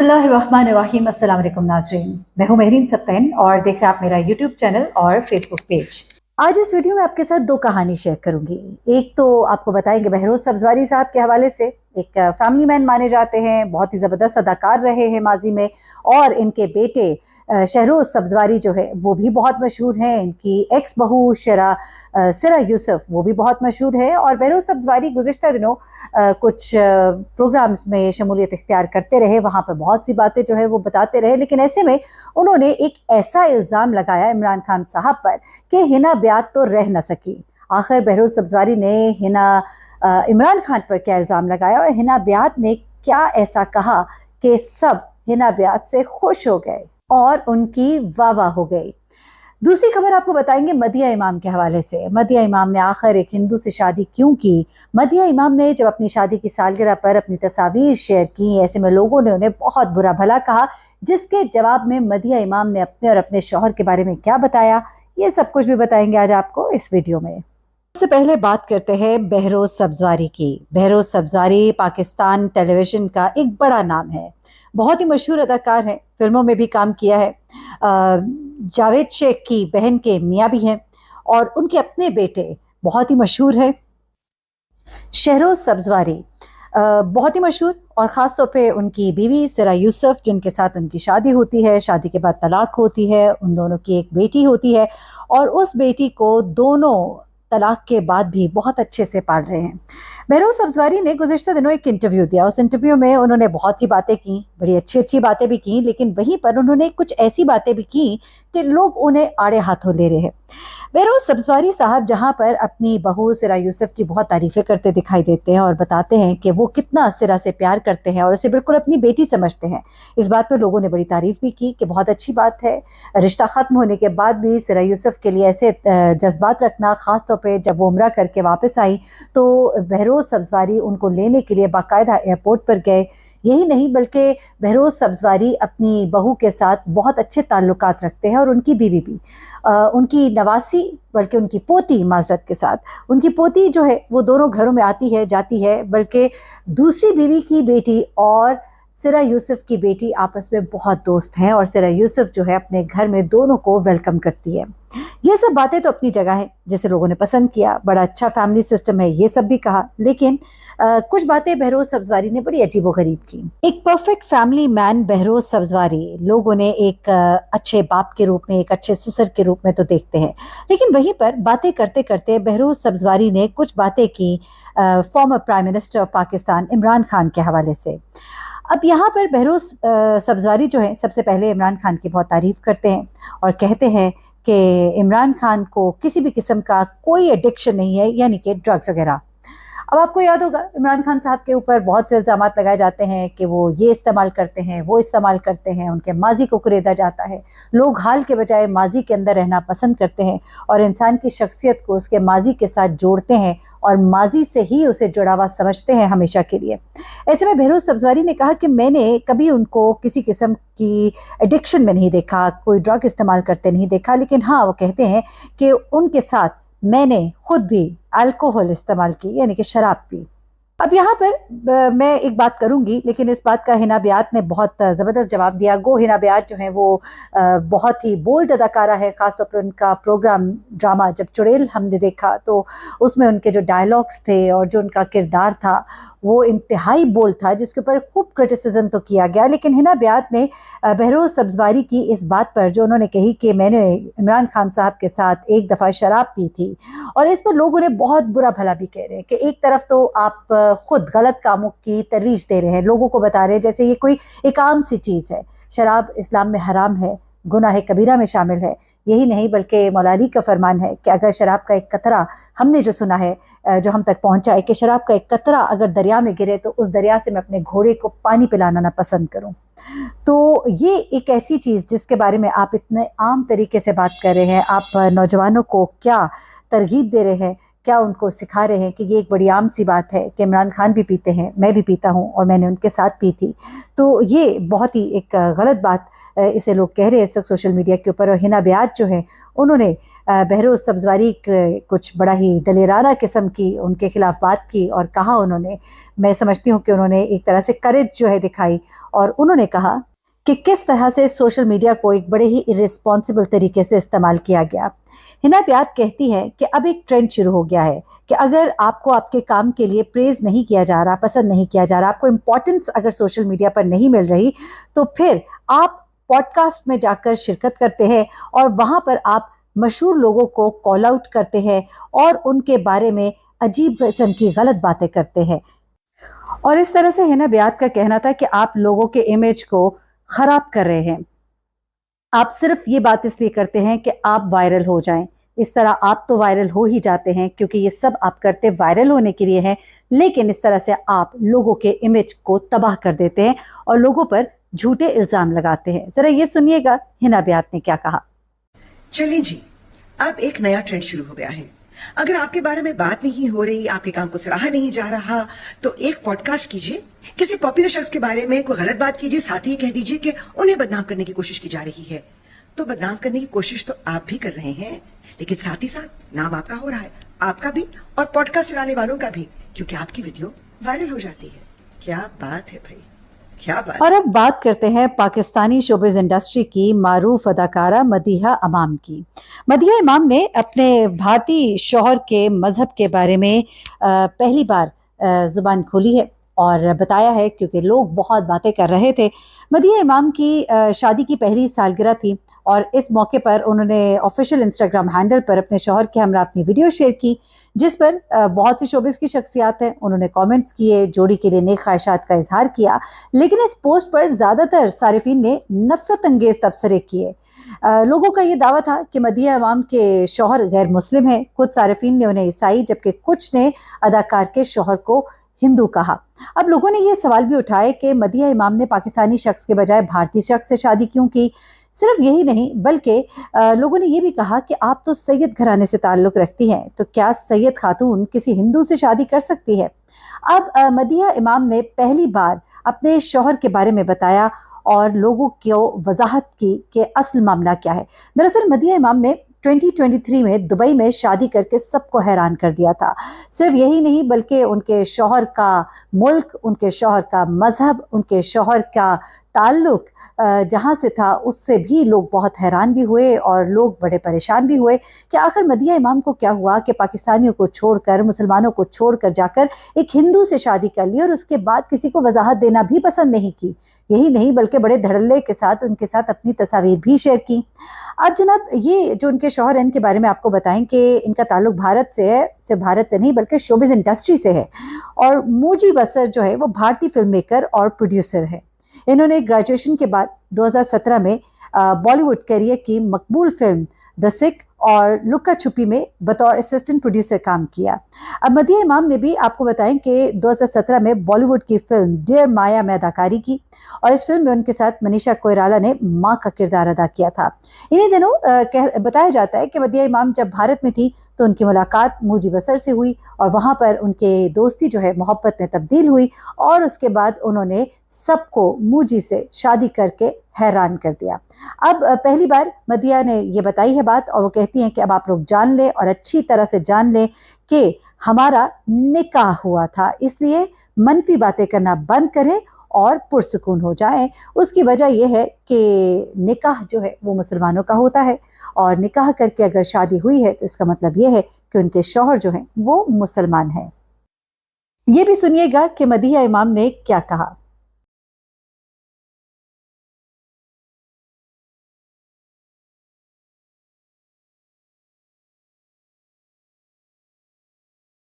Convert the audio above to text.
बिस्मिल्लाहिर्रहमानिर्रहीम। अस्सलाम वालेकुम नाज़रीन, मैं हूं मेहरीन सब्तैन और देख रहे हैं आप मेरा यूट्यूब चैनल और फेसबुक पेज। आज इस वीडियो में आपके साथ दो कहानी शेयर करूंगी। एक तो आपको बताएंगे बहरोज सब्जवारी साहब के हवाले से, एक फैमिली मैन माने जाते हैं, बहुत ही ज़बरदस्त अदाकार रहे हैं माजी में, और इनके बेटे शहरोज सब्जवारी जो है वो भी बहुत मशहूर हैं। इनकी एक्स बहू सिरा यूसुफ वो भी बहुत मशहूर है। और बहरोज सब्जवारी गुज़िश्ता दिनों कुछ प्रोग्राम्स में शमूलियत इख्तियार करते रहे, वहाँ पर बहुत सी बातें जो है वो बताते रहे। लेकिन ऐसे में उन्होंने एक ऐसा इल्ज़ाम लगाया इमरान खान साहब पर कि हिना ब्यात तो रह न सकी। आखिर बहरोज सब्जवारी ने इमरान खान पर क्या इल्ज़ाम लगाया और हिना ब्यात ने क्या ऐसा कहा कि सब हिना ब्यात से खुश हो गए और उनकी वाह वाह हो गई। दूसरी खबर आपको बताएंगे मदिया इमाम के हवाले से। मदिया इमाम ने आखिर एक हिंदू से शादी क्यों की? मदिया इमाम ने जब अपनी शादी की सालगिरह पर अपनी तस्वीर शेयर की, ऐसे में लोगों ने उन्हें बहुत बुरा भला कहा, जिसके जवाब में मदिया इमाम ने अपने और अपने शौहर के बारे में क्या बताया, ये सब कुछ भी बताएंगे आज आपको इस वीडियो में। सबसे पहले बात करते हैं बहरोज सब्जवारी की। बहरोज सब्जवारी पाकिस्तान टेलीविज़न का एक बड़ा नाम है, बहुत ही मशहूर अदाकार हैं, फिल्मों में भी काम किया है। जावेद शेख की बहन के मियाँ भी हैं और उनके अपने बेटे बहुत ही मशहूर है शहरोज सब्जवारी, बहुत ही मशहूर। और ख़ास तौर पे उनकी बीवी सिरा यूसुफ, जिनके साथ उनकी शादी होती है, शादी के बाद तलाक होती है, उन दोनों की एक बेटी होती है और उस बेटी को दोनों तलाक के बाद भी बहुत अच्छे से पाल रहे हैं। बहरोज सब्जवारी ने गुज़िश्ता दिनों एक इंटरव्यू दिया। उस इंटरव्यू में उन्होंने बहुत सी बातें की, बड़ी अच्छी अच्छी बातें भी की, लेकिन वहीं पर उन्होंने कुछ ऐसी बातें भी की कि लोग उन्हें आड़े हाथों ले रहे हैं। बहरोज सब्जवारी साहब जहाँ पर अपनी बहू सिरा यूसुफ की बहुत तारीफ़ें करते दिखाई देते हैं और बताते हैं कि वो कितना सिरा से प्यार करते हैं और उसे बिल्कुल अपनी बेटी समझते हैं, इस बात पर लोगों ने बड़ी तारीफ़ भी की कि बहुत अच्छी बात है। रिश्ता ख़त्म होने के बाद भी सिरा यूसुफ के लिए ऐसे जज्बात रखना, ख़ास तौर पे जब वो उम्रा करके वापस आई तो बहरोज सब्जवारी उनको लेने के लिए बाकायदा एयरपोर्ट पर गए। यही नहीं बल्कि बहरोज सब्जवारी अपनी बहू के साथ बहुत अच्छे ताल्लुकात रखते हैं और उनकी बीवी भी, उनकी नवासी बल्कि उनकी पोती, माजरत के साथ उनकी पोती जो है वो दोनों घरों में आती है जाती है, बल्कि दूसरी बीवी की बेटी और सिरा यूसुफ की बेटी आपस में बहुत दोस्त हैं और सिरा यूसुफ जो है अपने घर में दोनों को वेलकम करती है। ये सब बातें तो अपनी जगह है, जिसे लोगों ने पसंद किया, बड़ा अच्छा फैमिली सिस्टम है, ये सब भी कहा। लेकिन कुछ बातें बहरोज सब्जवारी ने बड़ी अजीब व गरीब की। एक perfect family man Behroz Sabzwari लोगों ने एक अच्छे बाप के रूप में, एक अच्छे ससुर के रूप में तो देखते हैं, लेकिन वहीं पर बातें करते करते बहरोज सब्जवारी ने कुछ बातें की former prime minister of Pakistan Imran Khan के हवाले से। अब यहाँ पर बहरोज सब्जवारी जो है सबसे पहले इमरान खान की बहुत तारीफ़ करते हैं और कहते हैं कि इमरान खान को किसी भी किस्म का कोई एडिक्शन नहीं है, यानी कि ड्रग्स वगैरह। अब आपको याद होगा इमरान खान साहब के ऊपर बहुत से इल्ज़ाम लगाए जाते हैं कि वो ये इस्तेमाल करते हैं, वो इस्तेमाल करते हैं, उनके माजी को कुरेदा जाता है। लोग हाल के बजाय माजी के अंदर रहना पसंद करते हैं और इंसान की शख्सियत को उसके माजी के साथ जोड़ते हैं और माजी से ही उसे जुड़ा हुआ समझते हैं हमेशा के लिए। ऐसे में बहरोज सब्जवारी ने कहा कि मैंने कभी उनको किसी किस्म की एडिक्शन में नहीं देखा, कोई ड्रग इस्तेमाल करते नहीं देखा, लेकिन हाँ, वो कहते हैं कि उनके साथ मैंने खुद भी अल्कोहल इस्तेमाल की, यानी कि शराब पी। अब यहाँ पर मैं एक बात करूंगी, लेकिन इस बात का हिना ब्यात ने बहुत ज़बरदस्त जवाब दिया। गो हिना ब्यात जो है वो बहुत ही बोल्ड अदाकारा है, ख़ासतौर पे उनका प्रोग्राम ड्रामा जब चुड़ैल हमने देखा तो उसमें उनके जो डायलॉग्स थे और जो उनका किरदार था वो इंतहाई बोल्ड था, जिसके ऊपर खूब क्रिटिसिज्म तो किया गया। लेकिन हिना ब्यात ने बहरोज सब्जवारी की इस बात पर जो उन्होंने कही कि मैंने इमरान खान साहब के साथ एक दफ़ा शराब पी थी, और इस पर लोग उन्हें बहुत बुरा भला भी कह रहे हैं कि एक तरफ तो आप खुद गलत कामों की तरवीज दे रहे हैं, लोगों को बता रहे हैं जैसे ये कोई एक आम सी चीज़ है। शराब इस्लाम में हराम है, गुनाह कबीरा में शामिल है। यही नहीं बल्कि मौला अली का फरमान है कि अगर शराब का एक कतरा, हमने जो सुना है, जो हम तक पहुंचा है कि शराब का एक कतरा अगर दरिया में गिरे तो उस दरिया से मैं अपने घोड़े को पानी पिलाना ना पसंद करूं। तो ये एक ऐसी चीज़ जिसके बारे में आप इतने आम तरीके से बात कर रहे हैं, आप नौजवानों को क्या तरगीब दे रहे हैं क्या उनको सिखा रहे हैं कि ये एक बड़ी आम सी बात है कि इमरान खान भी पीते हैं, मैं भी पीता हूँ और मैंने उनके साथ पी थी। तो ये बहुत ही एक गलत बात इसे लोग कह रहे हैं इस वक्त सोशल मीडिया के ऊपर। और हिना बियाज जो है उन्होंने बहरोज़ सब्ज़वारी कुछ बड़ा ही दलेराना किस्म की उनके खिलाफ बात की और कहा उन्होंने, मैं समझती हूँ कि उन्होंने एक तरह से करेज जो है दिखाई और उन्होंने कहा कि किस तरह से सोशल मीडिया को एक बड़े ही इर्रेस्पॉन्सिबल तरीके से इस्तेमाल किया गया। हिना बियाज कहती है कि अब एक ट्रेंड शुरू हो गया है कि अगर आपको आपके काम के लिए प्रेज नहीं किया जा रहा, पसंद नहीं किया जा रहा, आपको इम्पोर्टेंस अगर सोशल मीडिया पर नहीं मिल रही, तो फिर आप पॉडकास्ट में जाकर शिरकत करते हैं और वहां पर आप मशहूर लोगों को कॉल आउट करते हैं और उनके बारे में अजीब किस्म की गलत बातें करते हैं। और इस तरह से हिना बियाज का कहना था कि आप लोगों के इमेज को खराब कर रहे हैं, आप सिर्फ ये बात इसलिए करते हैं कि आप वायरल हो जाएं। इस तरह आप तो वायरल हो ही जाते हैं क्योंकि ये सब आप करते वायरल होने के लिए हैं, लेकिन इस तरह से आप लोगों के इमेज को तबाह कर देते हैं और लोगों पर झूठे इल्जाम लगाते हैं। जरा ये सुनिएगा हिना बियाज ने क्या कहा। चलिए जी, अब एक नया ट्रेंड शुरू हो गया है। अगर आपके बारे में बात नहीं हो रही, आपके काम को सराहा नहीं जा रहा, तो एक पॉडकास्ट कीजिए, किसी पॉपुलर शख्स के बारे में कोई गलत बात कीजिए, साथ ही कह दीजिए कि उन्हें बदनाम करने की कोशिश की जा रही है। तो बदनाम करने की कोशिश तो आप भी कर रहे हैं, लेकिन साथ ही साथ नाम आपका हो रहा है, आपका भी और पॉडकास्ट चलाने वालों का भी, क्योंकि आपकी वीडियो वायरल हो जाती है। क्या बात है भाई, क्या बात। और अब बात करते हैं पाकिस्तानी शोबिज़ इंडस्ट्री की मारूफ अदाकारा मदीहा इमाम की। मदीहा इमाम ने अपने भारतीय शौहर के मजहब के बारे में पहली बार जुबान खोली है और बताया है, क्योंकि लोग बहुत बातें कर रहे थे। मदीहा इमाम की शादी की पहली सालगिरह थी और इस मौके पर उन्होंने ऑफिशियल इंस्टाग्राम हैंडल पर अपने शौहर के हमरा अपनी वीडियो शेयर की, जिस पर बहुत सी शोबिज़ की शख्सियात हैं, उन्होंने कमेंट्स किए, जोड़ी के लिए नेक ख्वाहिशात का इजहार किया। लेकिन इस पोस्ट पर ज़्यादातर सारिफीन ने नफरत अंगेज तबसरे किए। लोगों का ये दावा था कि मदीहा इमाम के शौहर गैर मुस्लिम हैं। कुछ सारिफीन ने उन्हें ईसाई, जबकि कुछ ने अदाकार के शौहर को हिंदू कहा। अब लोगों ने ये सवाल भी उठाए कि मदीहा इमाम ने पाकिस्तानी शख्स के बजाय भारतीय शख्स से शादी क्यों की। सिर्फ यही नहीं बल्कि लोगों ने ये भी कहा कि आप तो सैयद घराने से ताल्लुक़ रखती हैं, तो क्या सैयद खातून किसी हिंदू से शादी कर सकती है। अब मदीहा इमाम ने पहली बार अपने शौहर के बारे में बताया और लोगों को वजाहत की कि असल मामला क्या है। दरअसल मदीहा इमाम ने 2023 में दुबई में शादी करके सबको हैरान कर दिया था। सिर्फ यही नहीं बल्कि उनके शौहर का मुल्क, उनके शौहर का मजहब, उनके शौहर का ताल्लुक जहाँ से था उससे भी लोग बहुत हैरान भी हुए और लोग बड़े परेशान भी हुए कि आखिर मदीहा इमाम को क्या हुआ कि पाकिस्तानियों को छोड़कर, मुसलमानों को छोड़कर जाकर एक हिंदू से शादी कर ली और उसके बाद किसी को वजाहत देना भी पसंद नहीं की। यही नहीं बल्कि बड़े धड़ल्ले के साथ उनके साथ अपनी तस्वीर भी शेयर की। अब जनाब, ये जो उनके शौहर हैं इनके बारे में आपको बताएं कि इनका ताल्लुक भारत से है, सिर्फ भारत से नहीं बल्कि शोबिज़ इंडस्ट्री से है। और मुजीब असर जो है वो भारतीय फिल्म मेकर और प्रोड्यूसर है। इन्होंने ग्रेजुएशन के बाद 2017 में बॉलीवुड कैरियर की मकबूल फिल्म द सिख और लुक्का छुपी में बतौर असिस्टेंट प्रोड्यूसर काम किया। अब मदीहा इमाम ने भी आपको बताएं कि 2017 में बॉलीवुड की फिल्म डियर माया में अदाकारी की और इस फिल्म में उनके साथ मनीषा कोइराला ने मां का किरदार अदा किया था। इन्हीं दिनों बताया जाता है कि मदीहा इमाम जब भारत में थी तो उनकी मुलाकात मुजीब असर से हुई और वहाँ पर उनके दोस्ती जो है मोहब्बत में तब्दील हुई और उसके बाद उन्होंने सबको मुजी से शादी करके हैरान कर दिया। अब पहली बार मदीहा ने ये बताई है बात और वो कहती हैं कि अब आप लोग जान लें और अच्छी तरह से जान लें कि हमारा निकाह हुआ था, इसलिए मनफी बातें करना बंद करें और पुरसुकून हो जाएं। उसकी वजह यह है कि निकाह जो है वो मुसलमानों का होता है और निकाह करके अगर शादी हुई है तो इसका मतलब यह है कि उनके शौहर जो हैं वो मुसलमान हैं। ये भी सुनिएगा कि मदीहा इमाम ने क्या कहा।